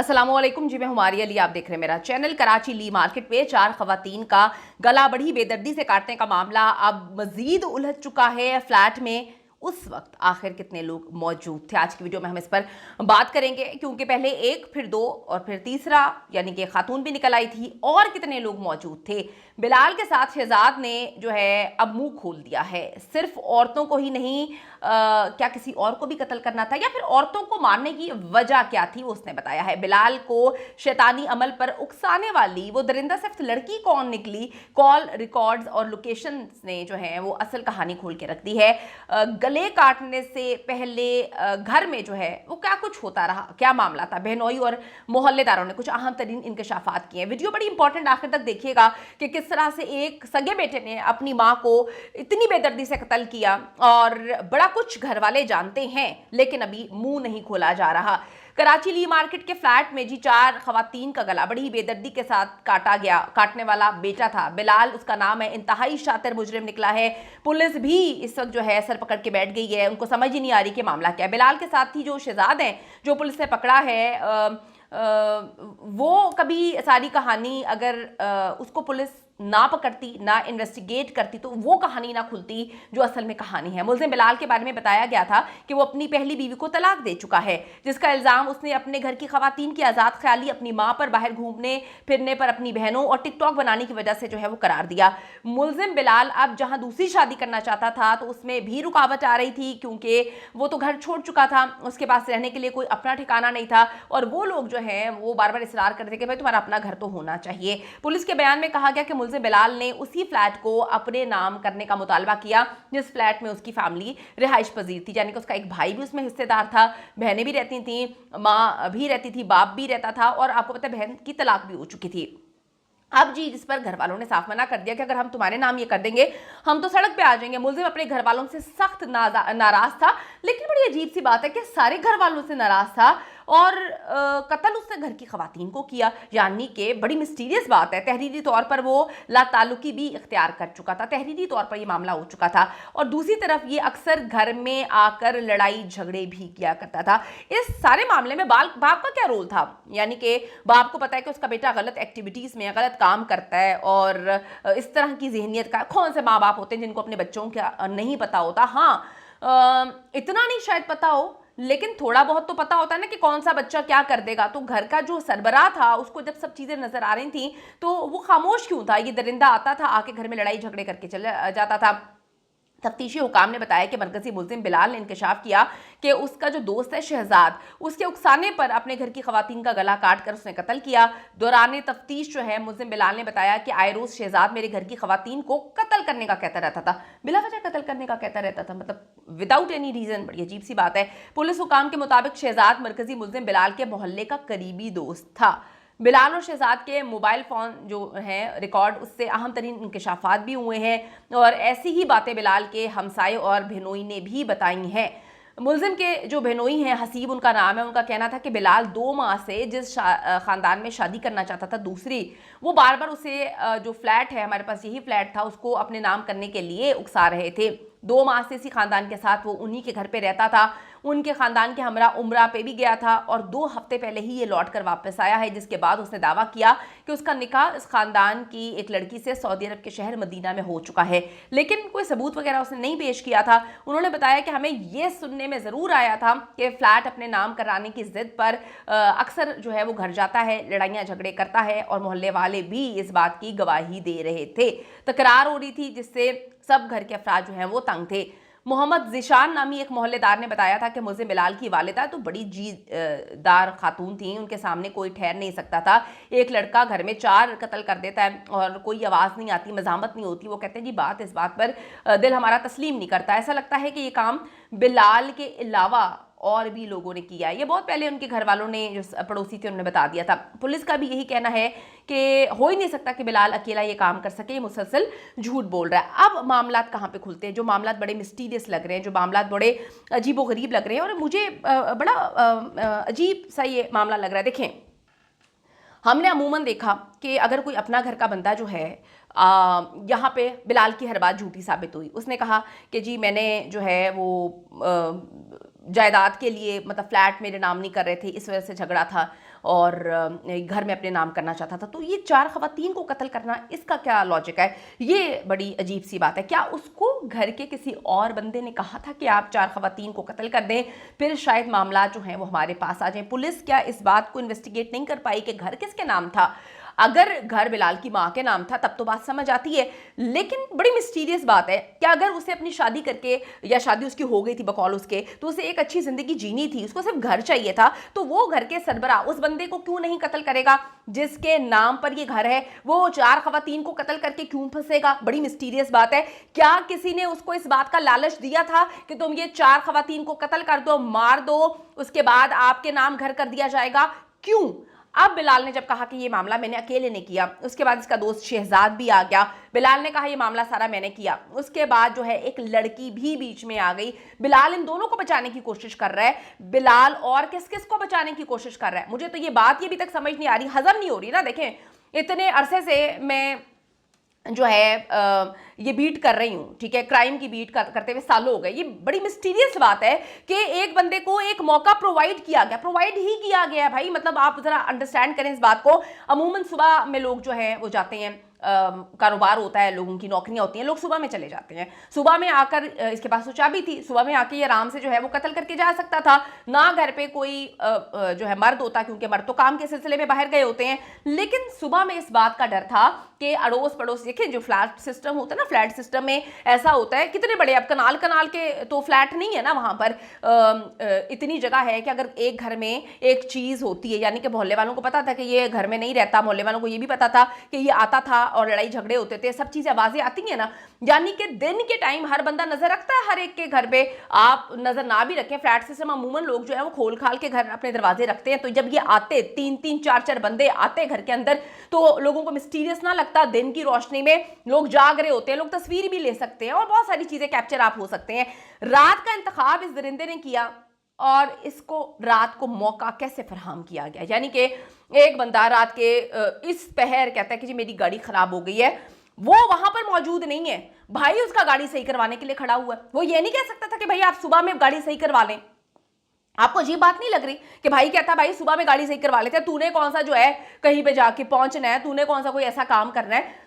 अस्सलामुअलैकुम जी, मैं हुमारी अली। आप देख रहे हैं मेरा चैनल। कराची ली मार्केट में 4 खवातीन का गला बड़ी बेदर्दी से काटने का मामला अब मजीद उलझ चुका है। फ्लैट में उस वक्त आखिर कितने लोग मौजूद थे, आज की वीडियो में हम इस पर बात करेंगे, क्योंकि पहले एक, फिर दो और फिर तीसरा यानी कि खातून भी निकल आई थी। और कितने लोग मौजूद थे। बिलाल के साथ शहजाद ने जो है अब मुंह खोल दिया है। सिर्फ औरतों को ही नहीं, क्या किसी और को भी कत्ल करना था, या फिर औरतों को मारने की वजह क्या थी, वो उसने बताया है। बिलाल को शैतानी अमल पर उकसाने वाली वो दरिंदा सिर्फ लड़की कौन निकली, कॉल रिकॉर्ड्स और लोकेशन ने जो है वो असल कहानी खोल के रख दी है। गले काटने से पहले घर में जो है वो क्या कुछ होता रहा, क्या मामला था। बहनोई और मोहल्लेदारों ने कुछ अहम तरीन इंकशाफात किए हैं। वीडियो बड़ी इंपॉर्टेंट, आखिर तक देखिएगा कि किस तरह से एक सगे बेटे ने अपनी माँ को इतनी बेदर्दी से कत्ल किया। और बड़ा कुछ घर वाले जानते हैं, लेकिन अभी मुंह नहीं खोला जा रहा। कराची ली मार्केट के फ्लैट में जी 4 खवातीन का गला बड़ी ही बेदर्दी के साथ काटा गया। काटने वाला बेटा था बिलाल, उसका नाम है। इंतहाई शातिर मुजरिम निकला है। पुलिस भी इस वक्त जो है सर पकड़ के बैठ गई है। उनको समझ ही नहीं आ रही कि मामला क्या है। बिलाल के साथ ही जो शहजाद है, जो पुलिस ने पकड़ा है, वो कभी सारी कहानी अगर उसको पुलिस ना पकड़ती, ना इन्वेस्टिगेट करती, तो वो कहानी ना खुलती जो असल में कहानी है। मुल्जिम बिलाल के बारे में बताया गया था कि वो अपनी पहली बीवी को तलाक दे चुका है, जिसका इल्ज़ाम उसने अपने घर की खवातीन की आज़ाद ख्याली, अपनी माँ पर, बाहर घूमने फिरने पर, अपनी बहनों और टिकटॉक बनाने की वजह से जो है वो करार दिया। मुल्जिम बिलाल अब जहाँ दूसरी शादी करना चाहता था तो उसमें भी रुकावट आ रही थी, क्योंकि वो तो घर छोड़ चुका था, उसके पास रहने के लिए कोई अपना ठिकाना नहीं था। और वो लोग जो है वो बार बार इसरार करते कि भाई तुम्हारा अपना घर तो होना चाहिए। पुलिस के बयान में कहा गया कि मुल्जिम बिलाल ने उसी फ्लैट को अपने नाम करने का मुतालबा किया जिस फ्लैट में उसकी फैमिली रिहाइश पजीर थी, यानी कि उसका एक भाई भी उसमें हिस्सेदार था, बहनें भी रहती थी, माँ भी रहती थी, बाप भी रहता था, और आपको पता है बहन की तलाक भी हो चुकी थी। अब जी जिस पर घर वालों ने साफ मना कर दिया कि अगर हम तुम्हारे नाम ये कर देंगे हम तो सड़क पे आ जाएंगे। मुल्जिम अपने घर वालों से सख्त नाराज था, लेकिन बड़ी अजीब सी बात है कि सारे घर वालों से नाराज था और कत्ल उसने घर की खवातीन को किया, यानी कि बड़ी मिस्टीरियस बात है। तहरीरी तौर पर वो लाताल्लुकी भी इख्तियार कर चुका था, तहरीरी तौर पर ये मामला हो चुका था। और दूसरी तरफ ये अक्सर घर में आकर लड़ाई झगड़े भी किया करता था। इस सारे मामले में बाप का क्या रोल था, यानी कि बाप को पता है कि उसका बेटा गलत एक्टिविटीज़ में गलत काम करता है, और इस तरह की जहनीत का कौन से माँ बाप होते हैं जिनको अपने बच्चों का नहीं पता होता। हाँ, इतना नहीं शायद पता हो, लेकिन थोड़ा बहुत तो पता होता है ना कि कौन सा बच्चा क्या कर देगा। तो घर का जो सरबराह था उसको जब सब चीजें नजर आ रही थी तो वो खामोश क्यों था। ये दरिंदा आता था, आके घर में लड़ाई झगड़े करके चला जाता था। तफ्तीशी हुकाम ने बताया कि मरकजी मुल्जिम बिलाल ने इंकशाफ किया कि उसका जो दोस्त है शहजाद, उसके उकसाने पर अपने घर की खवातीन का गला काट कर उसने कत्ल किया। दौरान तफ्तीश जो है मुल्जिम बिलाल ने बताया कि आए रोज शहजाद मेरे घर की खवातीन को कत्ल करने का कहता रहता था, बिला वजह कत्ल करने का कहता रहता था, मतलब विदाउट एनी रीजन। बड़ी अजीब सी बात है। पुलिस हुकाम के मुताबिक शहजाद मरकजी मुल्जिम बिलाल के मोहल्ले का करीबी दोस्त था। बिलाल और शहजाद के मोबाइल फ़ोन जो हैं रिकॉर्ड, उससे अहम तरीन इंकशाफात भी हुए हैं, और ऐसी ही बातें बिलाल के हमसाये और बहनोई ने भी बताई हैं। मुल्जिम के जो बहनोई हैं, हसीब उनका नाम है, उनका कहना था कि बिलाल 2 माह से जिस ख़ानदान में शादी करना चाहता था दूसरी, वो बार बार उसे जो फ्लैट है, हमारे पास यही फ्लैट था, उसको अपने नाम करने के लिए उकसा रहे थे। 2 माह से इसी ख़ानदान के साथ वो उन्हीं के घर पे रहता था, उनके ख़ानदान के हमरा उम्रा पे भी गया था, और 2 हफ्ते पहले ही ये लौट कर वापस आया है, जिसके बाद उसने दावा किया कि उसका निकाह इस ख़ानदान की एक लड़की से सऊदी अरब के शहर मदीना में हो चुका है, लेकिन कोई सबूत वगैरह उसने नहीं पेश किया था। उन्होंने बताया कि हमें ये सुनने में ज़रूर आया था कि फ्लैट अपने नाम कराने की ज़िद पर अक्सर जो है वो घर जाता है, लड़ाइयाँ झगड़े करता है, और मोहल्ले वाले भी इस बात की गवाही दे रहे थे। तकरार हो रही थी जिससे सब घर के अफराद जो हैं वो तंग थे। मोहम्मद जिशान नामी एक मोहल्लेदार ने बताया था कि मुल्जिम बिलाल की वालिदा तो बड़ी जीदार खातून थी, उनके सामने कोई ठहर नहीं सकता था। एक लड़का घर में 4 कत्ल कर देता है और कोई आवाज़ नहीं आती, मज़ामत नहीं होती। वो कहते हैं जी इस बात पर दिल हमारा तस्लीम नहीं करता, ऐसा लगता है कि ये काम बिलाल के अलावा और भी लोगों ने किया। ये बहुत पहले उनके घर वालों ने, जो पड़ोसी थे, उन्होंने बता दिया था। पुलिस का भी यही कहना है कि हो ही नहीं सकता कि बिलाल अकेला ये काम कर सके, ये मुसलसल झूठ बोल रहा है। अब मामलात कहाँ पे खुलते हैं, जो मामलात बड़े मिस्टीरियस लग रहे हैं, जो मामलात बड़े अजीब व गरीब लग रहे हैं, और मुझे बड़ा अजीब सा ये मामला लग रहा है। देखें, हमने अमूमन देखा कि अगर कोई अपना घर का बंदा जो है, यहाँ पे बिलाल की हर बात झूठी साबित हुई। उसने कहा कि जी मैंने जो है वो जायदाद के लिए, मतलब फ्लैट मेरे नाम नहीं कर रहे थे, इस वजह से झगड़ा था, और घर में अपने नाम करना चाहता था। तो ये 4 खवातीन को कत्ल करना, इसका क्या लॉजिक है? ये बड़ी अजीब सी बात है। क्या उसको घर के किसी और बंदे ने कहा था कि आप 4 खवातीन को कत्ल कर दें, फिर शायद मामला जो है वो हमारे पास आ जाए? पुलिस क्या इस बात को इन्वेस्टिगेट नहीं कर पाई कि घर किसके नाम था? अगर घर बिलाल की मां के नाम था तब तो बात समझ आती है, लेकिन बड़ी मिस्टीरियस बात है कि अगर उसे अपनी शादी करके, या शादी उसकी हो गई थी बकौल उसके, तो उसे एक अच्छी जिंदगी जीनी थी, उसको सिर्फ घर चाहिए था, तो वो घर के सरबरा उस बंदे को क्यों नहीं कत्ल करेगा जिसके नाम पर ये घर है? वो 4 खवातीन को कत्ल करके क्यों फंसेगा? बड़ी मिस्टीरियस बात है। क्या किसी ने उसको इस बात का लालच दिया था कि तुम ये 4 खवातीन को कत्ल कर दो, मार दो, उसके बाद आपके नाम घर कर दिया जाएगा? क्यों? अब बिलाल ने जब कहा कि ये मामला मैंने अकेले ने किया, उसके बाद इसका दोस्त शहजाद भी आ गया। बिलाल ने कहा ये मामला सारा मैंने किया। उसके बाद जो है एक लड़की भी बीच में आ गई। बिलाल इन दोनों को बचाने की कोशिश कर रहा है। बिलाल और किस किस को बचाने की कोशिश कर रहा है? मुझे तो ये बात ये अभी तक समझ नहीं आ रही, हजम नहीं हो रही ना। देखें, इतने अरसे से मैं जो है ये बीट कर रही हूँ, ठीक है, क्राइम की बीट करते हुए सालों हो गए। ये बड़ी मिस्टीरियस बात है कि एक बंदे को एक मौका प्रोवाइड ही किया गया है भाई। मतलब आप जरा अंडरस्टैंड करें इस बात को। अमूमन सुबह में लोग जो है वो जाते हैं, कारोबार होता है, लोगों की नौकरियां होती हैं, लोग सुबह में चले जाते हैं। सुबह में आकर इसके पास तो चाबी थी, सुबह में आके ये आराम से जो है वो कत्ल करके जा सकता था ना। घर पे कोई जो है मर्द होता, क्योंकि मर्द तो काम के सिलसिले में बाहर गए होते हैं। लेकिन सुबह में इस बात का डर था कि अड़ोस पड़ोस, देखिए जो फ्लैट सिस्टम होता है ना, फ्लैट सिस्टम में ऐसा होता है, कितने बड़े, अब कनाल कनाल के तो फ्लैट नहीं है ना, वहां पर इतनी जगह है कि अगर एक घर में एक चीज होती है, यानी कि मोहल्ले वालों को पता था कि ये घर में नहीं रहता, मोहल्ले वालों को ये भी पता था कि ये आता था और लड़ाई झगड़े होते थे, सब चीजें आवाजें आती हैं ना। यानी कि दिन के टाइम हर बंदा नजर रखता है हर एक के घर पे। आप नजर ना भी रखें, फ्लैट सिस्टम अमूमन लोग जो है वो खोल खाल के घर अपने दरवाजे रखते हैं। तो जब ये आते 3-3 4-4 बंदे आते घर के अंदर, तो लोगों को मिस्टीरियस ना लगता? दिन की रोशनी में लोग जाग रहे होते हैं, लोग तस्वीर भी ले सकते हैं और बहुत सारी चीजें कैप्चर आप हो सकते हैं। रात का इंतखाब इस दरिंदे ने किया और इसको रात को मौका कैसे फराहम किया गया? यानी कि एक बंदा रात के इस पहर कहता है कि जी मेरी गाड़ी खराब हो गई है, वो वहां पर मौजूद नहीं है, भाई उसका गाड़ी सही करवाने के लिए खड़ा हुआ है। वो ये नहीं कह सकता था कि भाई आप सुबह में गाड़ी सही करवा लें? आपको अजीब बात नहीं लग रही कि भाई कहता भाई सुबह में गाड़ी सही करवा लेते हैं, तूने कौन सा जो है कहीं पे जाके पहुंचना है, तूने कौन सा कोई ऐसा काम करना है,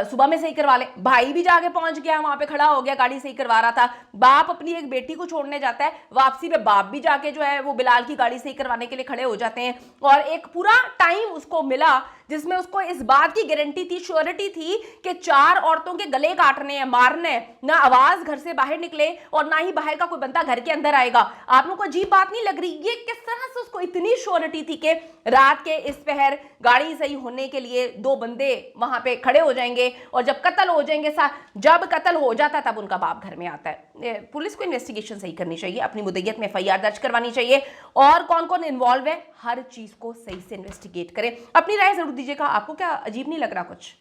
सुबह में सही करवा ले। भाई भी जाके पहुंच गया, वहां पे खड़ा हो गया, गाड़ी सही करवा रहा था। बाप अपनी एक बेटी को छोड़ने जाता है, वापसी पे बाप भी जाके जो है वो बिलाल की गाड़ी सही करवाने के लिए खड़े हो जाते हैं। और एक पूरा टाइम उसको मिला जिसमें उसको इस बात की गारंटी थी, श्योरिटी थी कि 4 औरतों के गले काटने हैं, मारने हैं, ना आवाज घर से बाहर निकले और ना ही बाहर का कोई बंदा घर के अंदर आएगा। आप लोगों को अजीब बात नहीं लग रही? ये किस तरह से उसको इतनी श्योरिटी थी कि रात के इस पहर गाड़ी सही होने के लिए 2 बंदे वहां पे खड़े हो जाएंगे और जब कत्ल हो जाएंगे, जब कत्ल हो जाता तब उनका बाप घर में आता है। पुलिस को इन्वेस्टिगेशन सही करनी चाहिए, अपनी मुद्दइयत में एफआईआर दर्ज करवानी चाहिए और कौन कौन इन्वॉल्व है हर चीज को सही से इन्वेस्टिगेट करें। अपनी राय जरूर दीजिएगा। आपको क्या अजीब नहीं लग रहा कुछ?